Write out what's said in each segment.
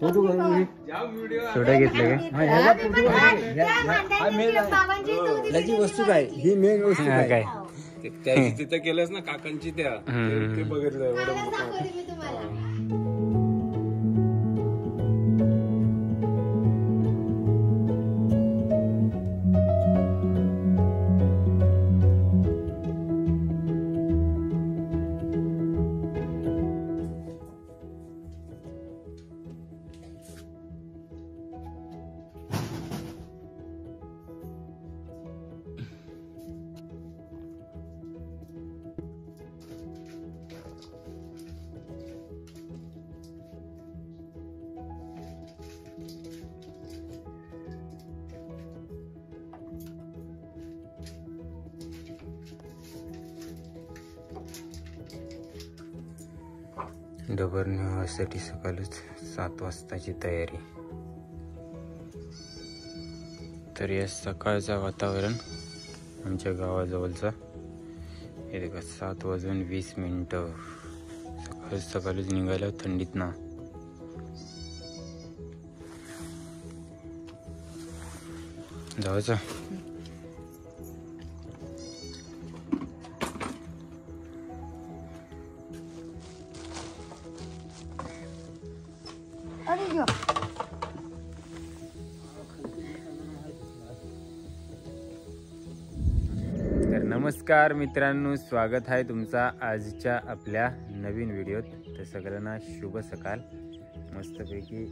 Photo छोटा घेतलं काय याची वस्तू काय ही मेन वस्तू काय त्याची तिथं केलंस ना काकांची त्या ते बघितलं एवढं मोठं. डबर निवासाठी सकाळच 7 वाजताची तयारी. तर या सकाळचं वातावरण आमच्या गावाजवळचा हे देखा 7:20 सकाळच निघायला थंडीत ना. जायचं तर नमस्कार मित्रांनो, स्वागत आहे तुमचा आजच्या आपल्या नवीन व्हिडिओत. तर सगळ्यांना शुभ सकाळ. मस्तपैकी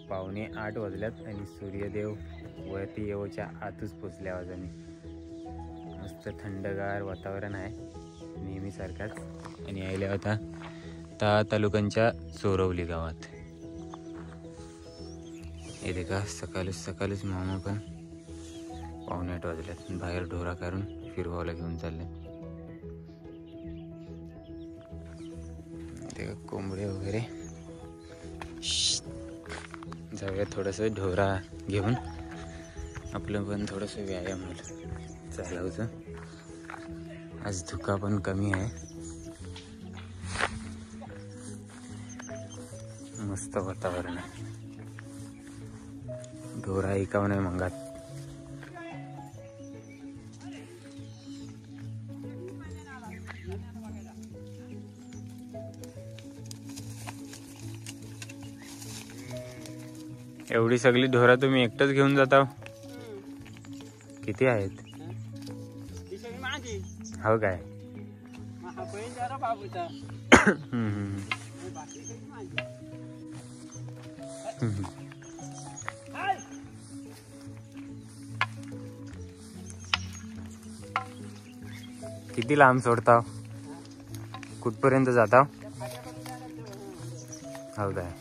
7:45 वाजल्यात आणि सूर्यदेव वरती येवच्या आतच पोचल्या आवाजाने. मस्त थंडगार वातावरण आहे नेहमीसारखाच. आणि आल्या होता तालुक्यांच्या चोरवली गावात. हे देखा सकाळच मामा पण 7:45 वाजल्यात बाहेर ढोरा काढून फिरवायला घेऊन चालले. ते कोंबडे वगैरे. जाऊया थोडंसं ढोरा घेऊन, आपलं पण थोडंसं व्यायाम होईल चालायचं. आज धुका पण कमी आहे. मस्त वातावरण आहे. ढोरा ऐकाव नाही मंगात. एवढी सगळी ढोरा तुम्ही एकटंच घेऊन जाता? किती आहेत? हो काय? किती लांब सोडता? कुठपर्यंत जाता? हो काय?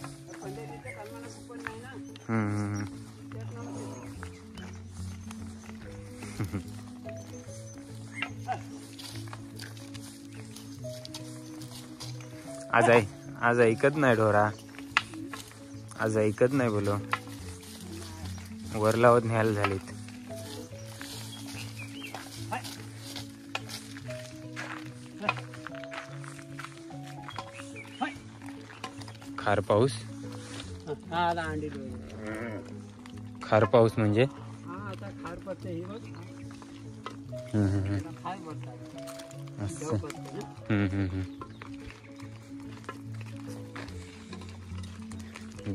आज ऐकत नाही ढोरा. आज ऐकत नाही बोलो. वर लावत न्यायला झालीत. खार पाऊस. खार पाऊस म्हणजे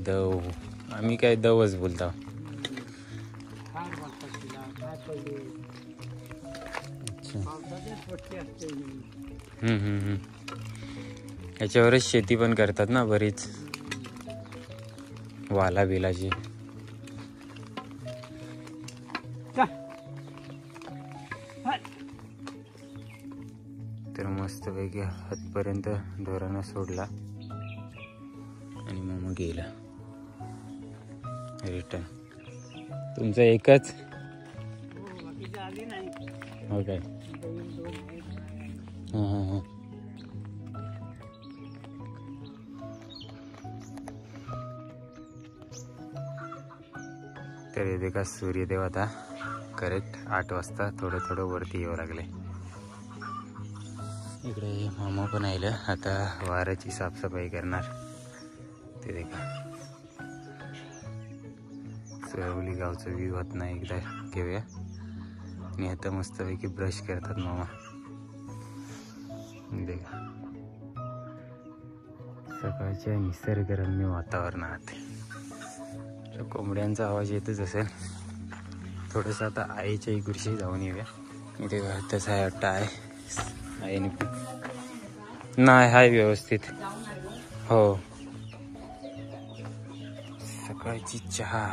दव. आम्ही काय दवच बोलतो. याच्यावरच शेती पण करतात ना बरीच, वाला बिलाची. तर मस्तपैकी हातपर्यंत ढोरांना सोडला आणि मग गेला रिटर्न. तुमचं एकच? हो काय? हां. तर येते का सूर्यदेव आता करेक्ट 8 वाजता थोडं वरती येऊ लागले. इकडे मामा पण आलं. आता वाराची साफसफाई करणार. ते देखा सोयाबुली गावचा व्ह्यू होत नाही एकदा घेऊया. आणि आता मस्तपैकी ब्रश करतात मामा. देखा सकाळच्या निसर्गरम्य वातावरणात कोंबड्यांचा आवाज येतच असेल. थोडंसं आता आईच्याही कुर्शी जाऊन येऊया. इथे तसं आहे वाटतं आहे नाही हाय व्यवस्थित. हो सकाळची चहा.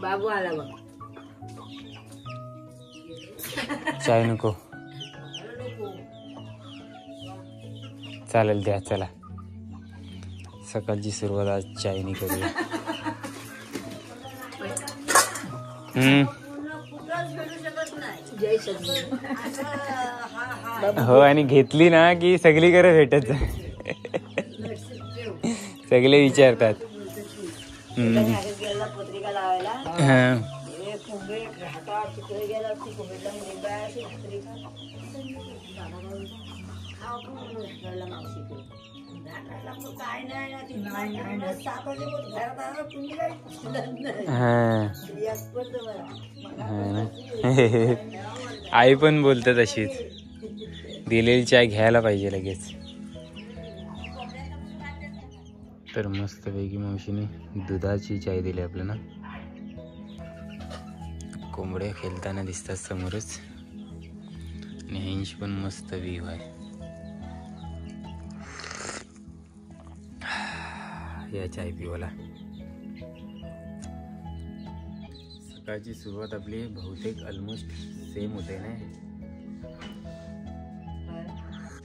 बाबू आला बघ. चाय नको चालेल द्या. चला सकाळची सुरुवात आज चायनी करूया. हो आणि घेतली ना की सगळीकडे भेटत. सगळे विचारतात. पत्रिका लावायला आई पण बोलतात अशीच. दिलेली चाय घ्यायला पाहिजे लगेच. तर मस्तपैकी मावशीने दुधाची चाय दिली आपल्याला. कोंबड्या खेळताना दिसतात समोरच. आणि इंच पण मस्त व्ह्यू आहे. या चाय पिवाला. सकाळची सुरुवात आपली बहुतेक ऑलमोस्ट सेम होते ना.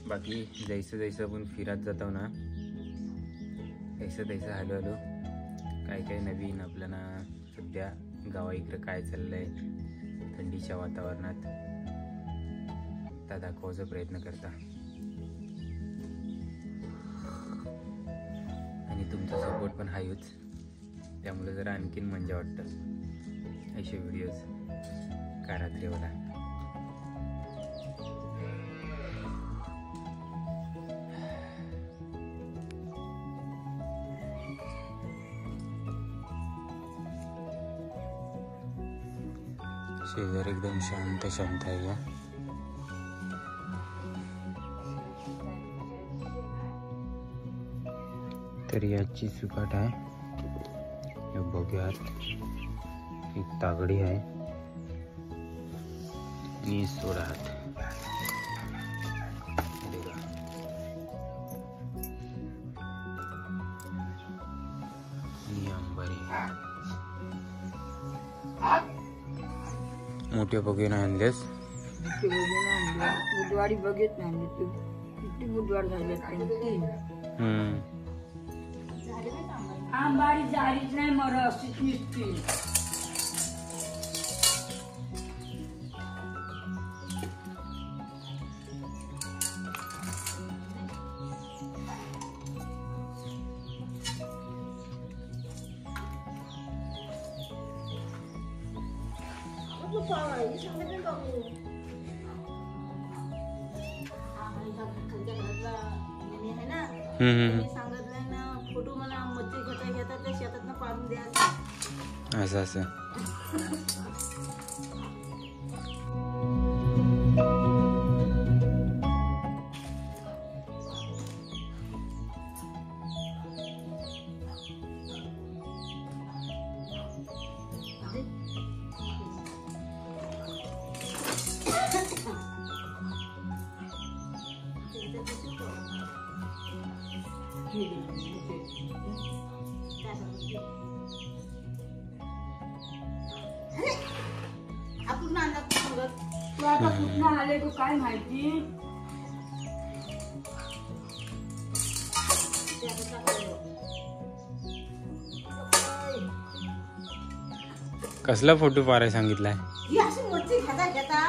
बाकी जैसे जैसे आपण फिरत जातो ना तैसं तैसं हळूहळू काय काय नवीन आपल्याला सध्या गावा इकडं काय चाललंय थंडीच्या वातावरणात त्या दाखवायचा प्रयत्न करता. आणि तुमचा सपोर्ट पण हायच. त्यामुळे जरा आणखीन मजा वाटतं असे व्हिडिओज कारात ठेवला. शेजार एकदम शांत शांत आहे. या तर याची सुकाट आहे. बघूयात एक तागडी आहे आणि सोडा हात. आणि अंबारी मोठ्या बघून आणलेस. बुधवारी बघित नाही किती बुधवार झाले. आंबाडी जारीच नाही मर अशीच निघते. सांगितलंय ना फोटो मला मच्छी घेता घेता ते शेतात पाडून द्यायचं. असं असं आपण नांदात सांगत तू आता कुठं आले तू काय माहिती. कसला फोटो पाहायला सांगितलाय. ही अशी मच्छी घेता घेता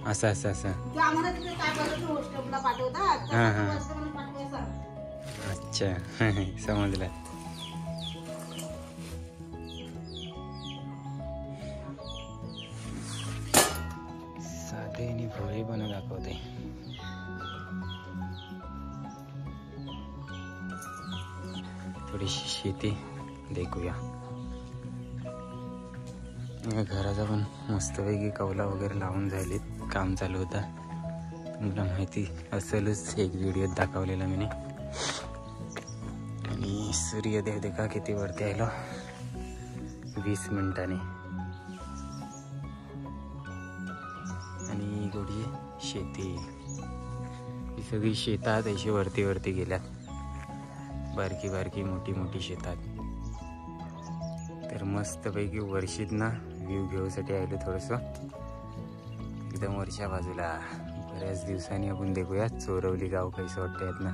असं असं असं तू आम्हाला तिथे काय बोलतो हॉस्टेलला पाठवतात. हां हां पाठवायचं. अच्छा समजलं. साधे आणि भोळे पण दाखवते. थोडीशी शेती देखूया. घराचा पण मस्तपैकी कौला वगैरे लावून झाली, काम चालू होता. तुम्हाला माहिती असेलच, एक व्हिडिओ दाखवलेला मी. आणि सूर्यदेव देखा किती वरती आलो, 20 मिनिटांनी. आणि गोडी शेती, ही सगळी शेतात अशी वरती वरती गेल्यात, बारकी बारकी मोठी मोठी शेतात. तर मस्तपैकी वर्षीत ना व्ह्यू घेऊसाठी आलो थोडंसं एकदम वरच्या बाजूला. बऱ्याच दिवसांनी आपण देखूया चोरवली गाव कैसे वाटत ना.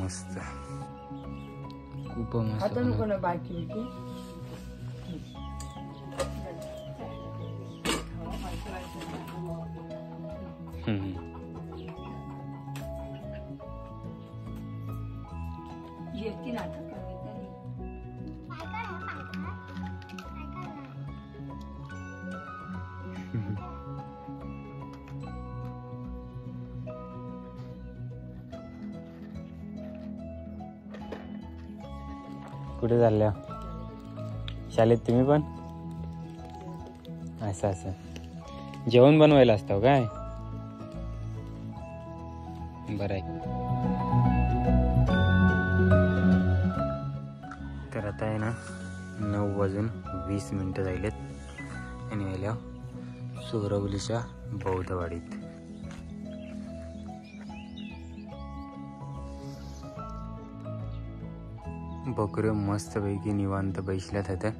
मस्त, खूप मस्त. बाकी येते नाटक कुठे चालल्या शाळेत तुम्ही पण? असं असं जेवण बनवायला असतं काय? बरं आहे. तर आता आहे ना 9:20 झालेत आणि आल्या चोरवलीच्या बौद्धवाडीत. बकऱ्या मस्तपैकी निवांत बैसल्यात होत्या.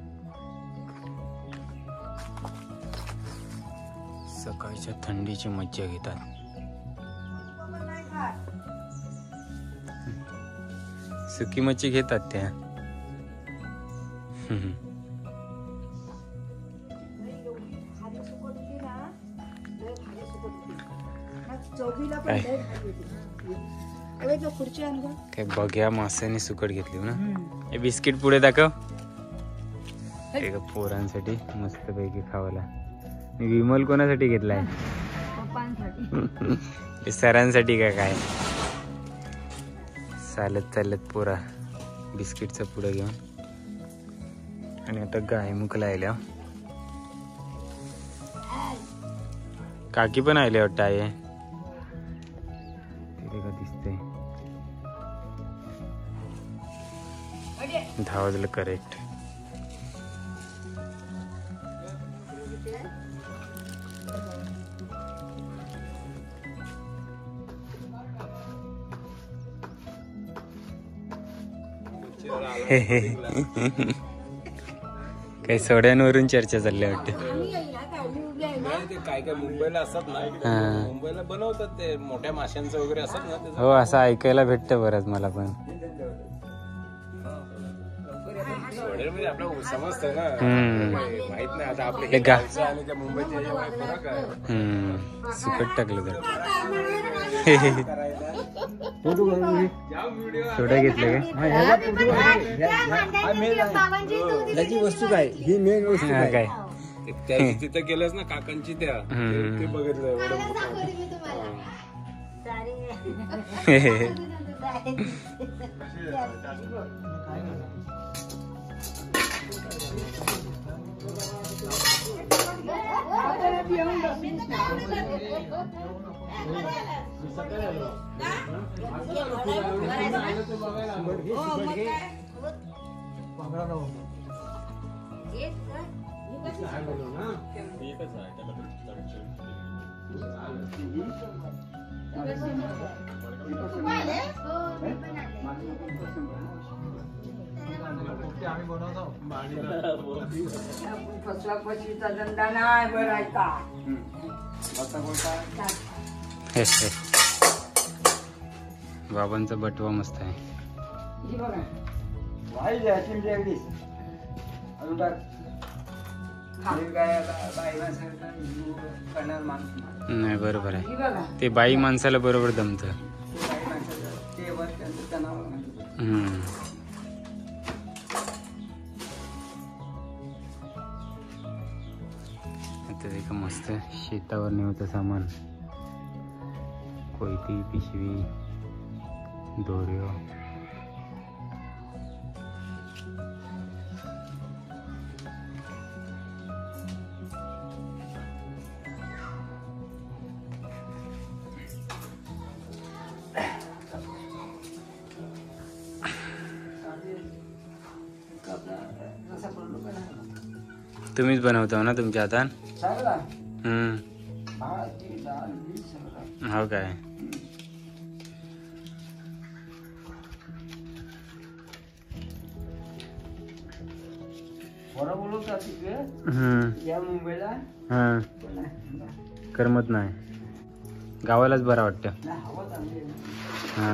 सकाळच्या थंडीची मज्जा घेतात. सुकी मच्छी घेतात त्या. काय बघ्या माशाने सुकट घेतली ना. हे बिस्किट पुढे दाखव, एका पोरांसाठी मस्तपैकी खावाला. विमल कोणासाठी घेतलाय? सरांसाठी का काय? चालत चालत पोरा बिस्किटचा पुढे घेऊन. आणि आता गाय मुकला आल्या. काकी पण आले वाटतं. आहे तिथे का दिसतंय? 10 वाजलं करेक्ट. काही सोड्यांवरून चर्चा चालली वाटते. काय काय मुंबईला असतात ना, मुंबईला बनवतात ते मोठ्या माशांचं वगैरे असतात ना. हो, असं ऐकायला भेटतं बरंच मला पण. म्हणजे आपल्याला समजतं ना, माहित नाही आता आपल्या गावचं आणि त्या मुंबईच्या फरक आहे. सुकट टाकलं तर सोडा घेतलं त्याची वस्तू काय, ही मेन वस्तू काय? तिथं गेलंच ना काकांची त्या, ते बघितलं एवढं फसवाफसवीचा धंदा नाही बरायचा. बाबांचा बटवा मस्त आहे. नाही बरोबर आहे, ते बाई माणसाला बरोबर जमत. आता एक मस्त शेतावर नेऊचं सामान, कोयती, पिशवी, दोऱ्यो तुम्हीच बनवता ना तुमच्या हातान? हो काय? या मुंबईला करमत नाही, गावालाच बरं वाटतं. हा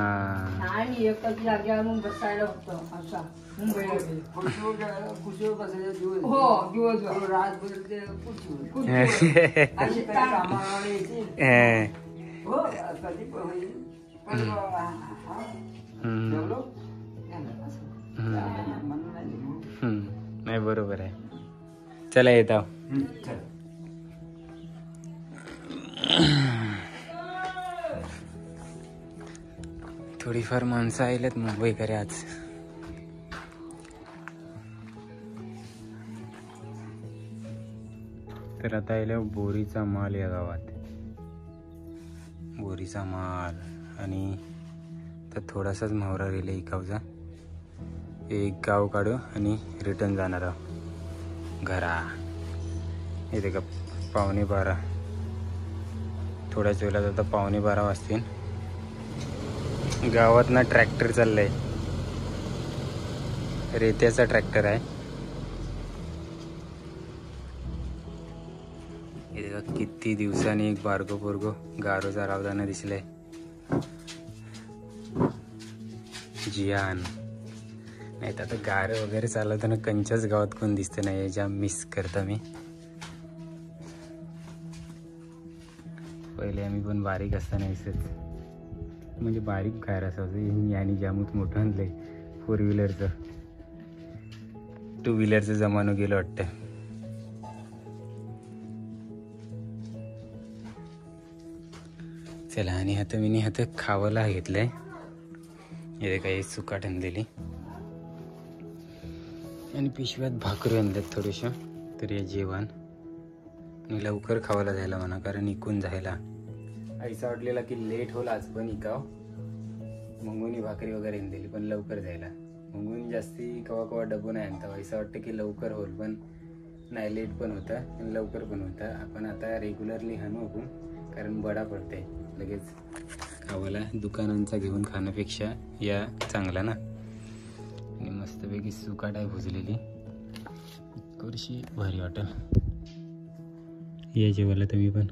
आणि एकच जागेवर मग बसायला होतं असा मुंबईला खुशीवर बसायचा दिवस. हो दिवसभर रातभर ते खुशीवर अशी काही कामाला येतील. हो कधी पण होईल. पण जेवलो नाही बरोबर आहे. चला येत आहो. थोडीफार माणसं आलेत मुंबईकडे आज. तर आता आल्या बोरीचा माल या गावात. बोरीचा माल आणि तर थोडासाच मावरा रेले इकावचा. एक गाव काढू आणि रिटर्न जाणार आहोत घरा. येते का 11:15. थोड्याच वेळात आता 11:15 वाजतील. गावात ना ट्रॅक्टर चाललंय, रेत्याचा ट्रॅक्टर आहे. इथे किती दिवसांनी एक बारगो पोरगो गारोचा रावदाना दिसलंय. जियान नाही तर आता गार वगैरे चालवताना कंच्याच गावात कोण दिसतं नाही. ज्या मिस करता मी. पहिले आम्ही पण बारीक असताना दिसत, म्हणजे बारीक गार असायचं. आणि जामूत मोठं आणलंय 4 व्हीलरचं. 2 व्हीलरचं जमानो गेलं वाटतं. चला आणि आता मी आता खावाला घेतलंय. इथे काही सुकाट आणलेली आणि पिशव्यात भाकरी आणल्यात थोड्याशा. तर या जेवण आणि लवकर खावायला जायला म्हणा, कारण इकून जायला ऐसा वाटलेला की लेट होईल आज. पण इकाव मंगुनी भाकरी वगैरे आणलेली, पण लवकर जायला. मंगून जास्ती कवा कवा डबू नाही आणता. ऐसा वाटतं की लवकर होईल, पण नाही, लेट पण होता आणि लवकर पण होता. आपण आता रेग्युलरली हाणू आपण, कारण बडा पडते लगेच खावाला. दुकानांचा घेऊन खाण्यापेक्षा या चांगला ना. आणि मस्तपैकी सुकाट आहे भुजलेली, थोडीशी भारी वाटेल. या जेवायला तुम्ही पण.